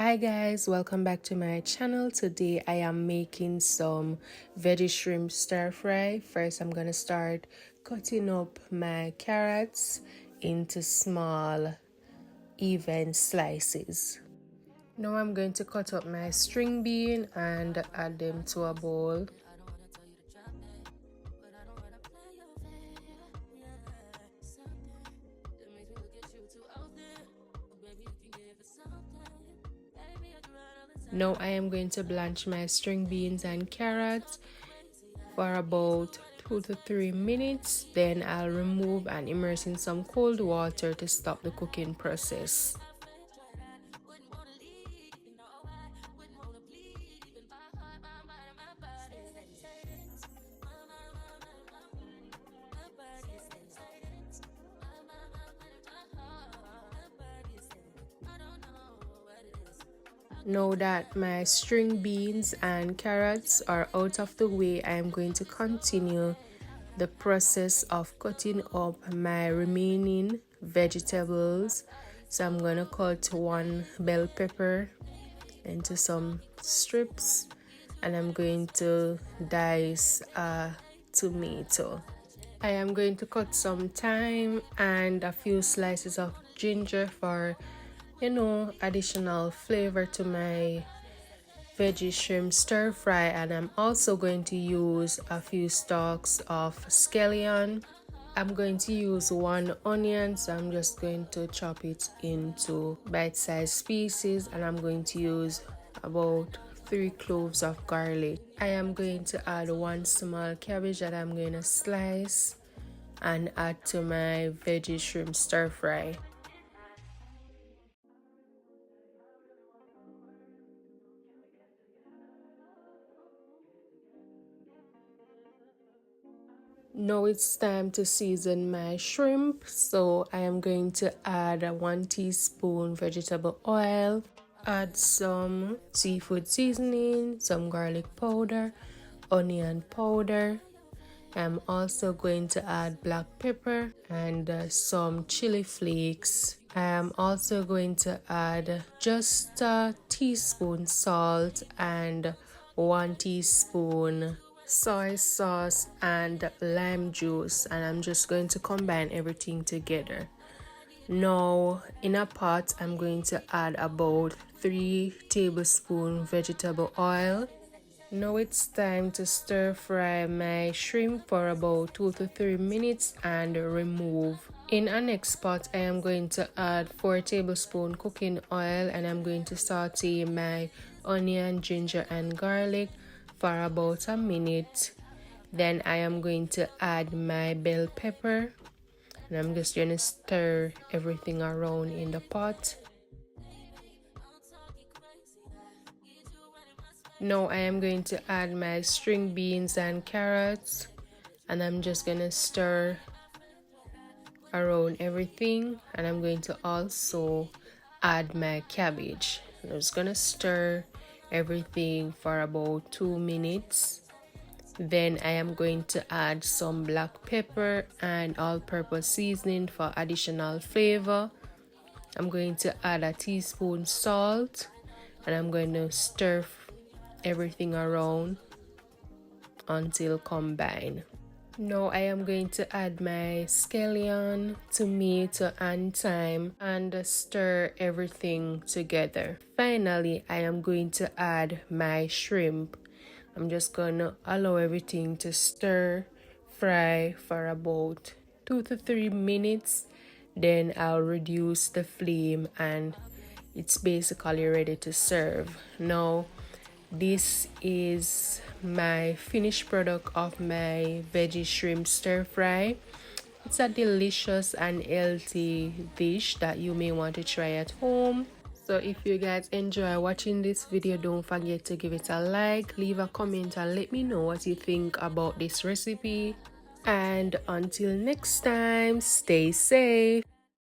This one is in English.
Hi guys, welcome back to my channel. Today I am making some veggie shrimp stir fry. First I'm gonna start cutting up my carrots into small even slices. Now I'm going to cut up my string bean and add them to a bowl. Now I am going to blanch my string beans and carrots for about 2 to 3 minutes. Then I'll remove and immerse in some cold water to stop the cooking process. Now that my string beans and carrots are out of the way, I am going to continue the process of cutting up my remaining vegetables. So I'm going to cut one bell pepper into some strips, and I'm going to dice a tomato. I am going to cut some thyme and a few slices of ginger for additional flavor to my veggie shrimp stir fry, and I'm also going to use a few stalks of scallion. I'm going to use 1 onion, so I'm just going to chop it into bite-sized pieces, and I'm going to use about 3 cloves of garlic. I am going to add 1 small cabbage that I'm going to slice and add to my veggie shrimp stir fry. Now it's time to season my shrimp, so I am going to add 1 teaspoon vegetable oil, add some seafood seasoning, some garlic powder, onion powder. I'm also going to add black pepper and some chili flakes. I am also going to add just a teaspoon salt and 1 teaspoon soy sauce and lime juice, and I'm just going to combine everything together. Now in a pot I'm going to add about 3 tablespoons vegetable oil. Now it's time to stir fry my shrimp for about 2 to 3 minutes and remove. In our next pot I am going to add 4 tablespoons cooking oil, and I'm going to saute my onion, ginger and garlic for about a minute. Then I am going to add my bell pepper, and I'm just going to stir everything around in the pot. Now I am going to add my string beans and carrots, and I'm just going to stir around everything, and I'm going to also add my cabbage. I'm just going to stir everything for about 2 minutes. Then I am going to add some black pepper and all-purpose seasoning for additional flavor. I'm going to add a teaspoon salt, and I'm going to stir everything around until combined. Now I am going to add my scallion, tomato and thyme and stir everything together. Finally, I am going to add my shrimp. I'm just gonna allow everything to stir fry for about 2 to 3 minutes. Then I'll reduce the flame and it's basically ready to serve. Now this is my finished product of my veggie shrimp stir fry. It's a delicious and healthy dish that you may want to try at home. So if you guys enjoy watching this video, don't forget to give it a like, leave a comment and let me know what you think about this recipe. And until next time, stay safe.